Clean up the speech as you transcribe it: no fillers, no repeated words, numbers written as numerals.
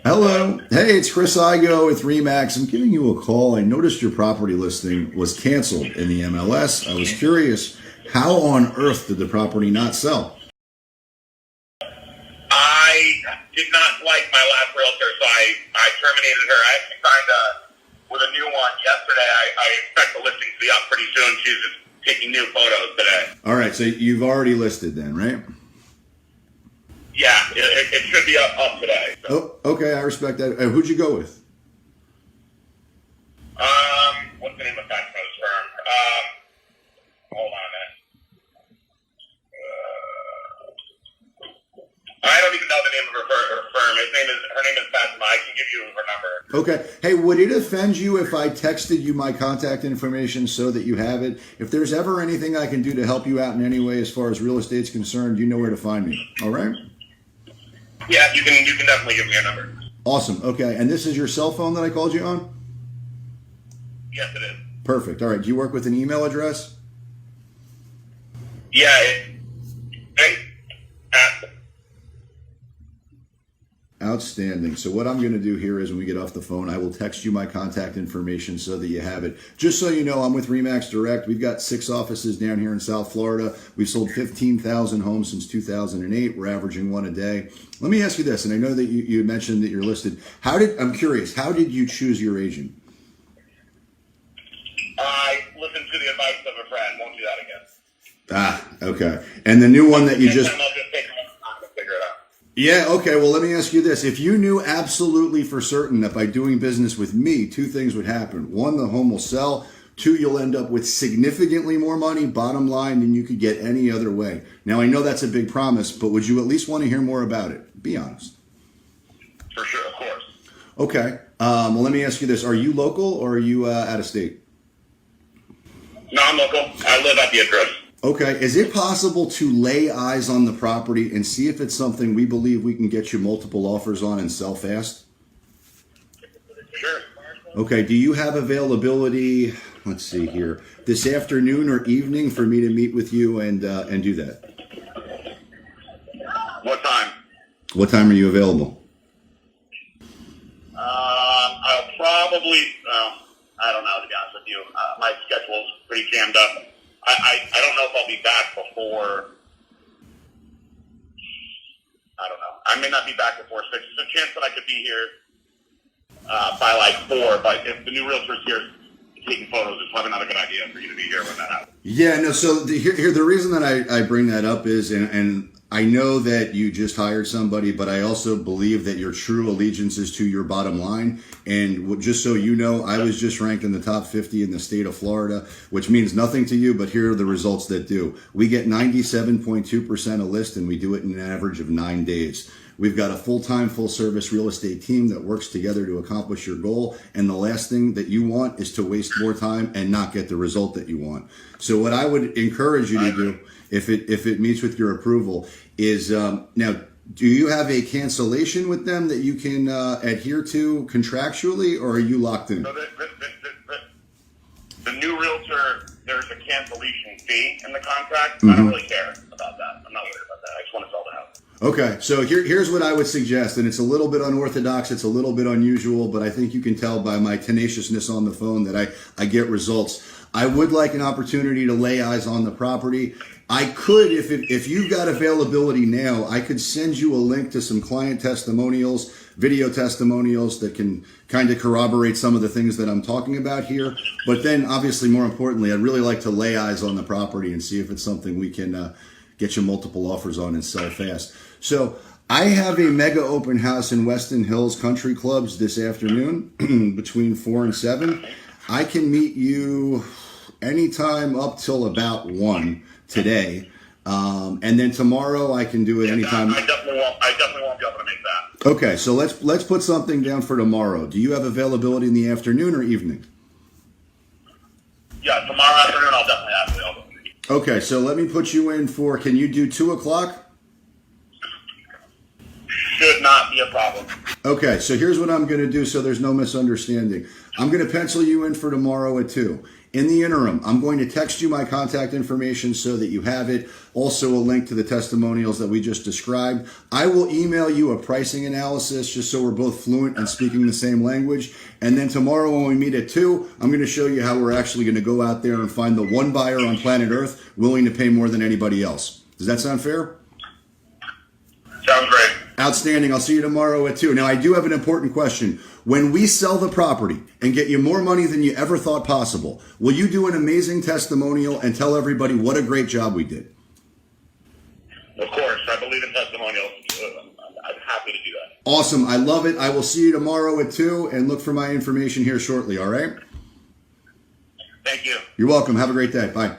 Hello. Hey, it's Chris Igoe with Remax. I'm giving you a call. I noticed your property listing was canceled in the MLS. I was curious, how on earth did the property not sell? I did not like my last realtor, so I terminated her. I actually signed with a new one yesterday. I expect the listing to be up pretty soon. She's just taking new photos today. All right, so you've already listed then, right? Yeah, it should be up today. So. Oh, okay, I respect that. Who'd you go with? What's the name of that firm? Hold on a minute. I don't even know the name of her firm. Her name is Fatima. I can give you her number. Okay. Hey, would it offend you if I texted you my contact information so that you have it? If there's ever anything I can do to help you out in any way as far as real estate's concerned, you know where to find me. All right? Yeah, you can definitely give me your number. Awesome. Okay. And this is your cell phone that I called you on? Yes, it is. Perfect. All right. Do you work with an email address? Yeah, it's Outstanding. So what I'm going to do here is when we get off the phone, I will text you my contact information so that you have it. Just so you know, I'm with Remax Direct. We've got 6 offices down here in South Florida. We've sold 15,000 homes since 2008. We're averaging one a day. Let me ask you this, and I know that you mentioned that you're listed. I'm curious, how did you choose your agent? I listened to the advice of a friend. Won't do that again. Ah, okay. And the new one that you Next just... time I'll just take a little time to figure it out. Yeah, okay. Well, let me ask you this. If you knew absolutely for certain that by doing business with me, 2 things would happen. 1, the home will sell. 2, you'll end up with significantly more money, bottom line, than you could get any other way. Now, I know that's a big promise, but would you at least want to hear more about it? Be honest. For sure, of course. Okay. Well, let me ask you this. Are you local or are you out of state? No, I'm local. I live at the address. Okay. Is it possible to lay eyes on the property and see if it's something we believe we can get you multiple offers on and sell fast? Sure. Okay. Do you have availability, let's see here, this afternoon or evening for me to meet with you and do that? What time? What time are you available? I'll probably, I don't know, to be honest with you. My schedule's pretty jammed up. I don't know if I'll be back before, I don't know. I may not be back before 6. There's a chance that I could be here by like 4, but if the new realtor's here taking photos, it's probably not a good idea for you to be here when that happens. Yeah, no, so the reason that I bring that up is, and I know that you just hired somebody, but I also believe that your true allegiance is to your bottom line. And just so you know, I was just ranked in the top 50 in the state of Florida, which means nothing to you, but here are the results that do. We get 97.2% a list, and we do it in an average of 9 days. We've got a full-time, full-service real estate team that works together to accomplish your goal. And the last thing that you want is to waste more time and not get the result that you want. So what I would encourage you to do, if it meets with your approval, is now, do you have a cancellation with them that you can adhere to contractually, or are you locked in? So the new realtor, there's a cancellation fee in the contract. Mm-hmm. I don't really care about that. I'm not worried about that. I just want to sell the house. Okay, so here's what I would suggest, and it's a little bit unorthodox, it's a little bit unusual, but I think you can tell by my tenaciousness on the phone that I get results. I would like an opportunity to lay eyes on the property. I could, if you've got availability now, I could send you a link to some client testimonials, video testimonials that can kind of corroborate some of the things that I'm talking about here. But then, obviously, more importantly, I'd really like to lay eyes on the property and see if it's something we can get you multiple offers on and sell fast. So I have a mega open house in Weston Hills Country Clubs this afternoon between 4 and 7. I can meet you anytime up till about 1 today. And then tomorrow I can do it anytime. I definitely won't be able to make that. Okay, so let's put something down for tomorrow. Do you have availability in the afternoon or evening? Yeah, tomorrow afternoon I'll definitely have availability. Okay, so let me put you in for, can you do 2 o'clock? Should not be a problem. Okay, so here's what I'm going to do so there's no misunderstanding. I'm going to pencil you in for tomorrow at 2. In the interim, I'm going to text you my contact information so that you have it. Also, a link to the testimonials that we just described. I will email you a pricing analysis just so we're both fluent and speaking the same language. And then tomorrow when we meet at 2, I'm going to show you how we're actually going to go out there and find the one buyer on planet Earth willing to pay more than anybody else. Does that sound fair? Sounds great. Outstanding. I'll see you tomorrow at 2. Now, I do have an important question. When we sell the property and get you more money than you ever thought possible, will you do an amazing testimonial and tell everybody what a great job we did? Of course. I believe in testimonials. I'm happy to do that. Awesome. I love it. I will see you tomorrow at 2 and look for my information here shortly, all right? Thank you. You're welcome. Have a great day. Bye.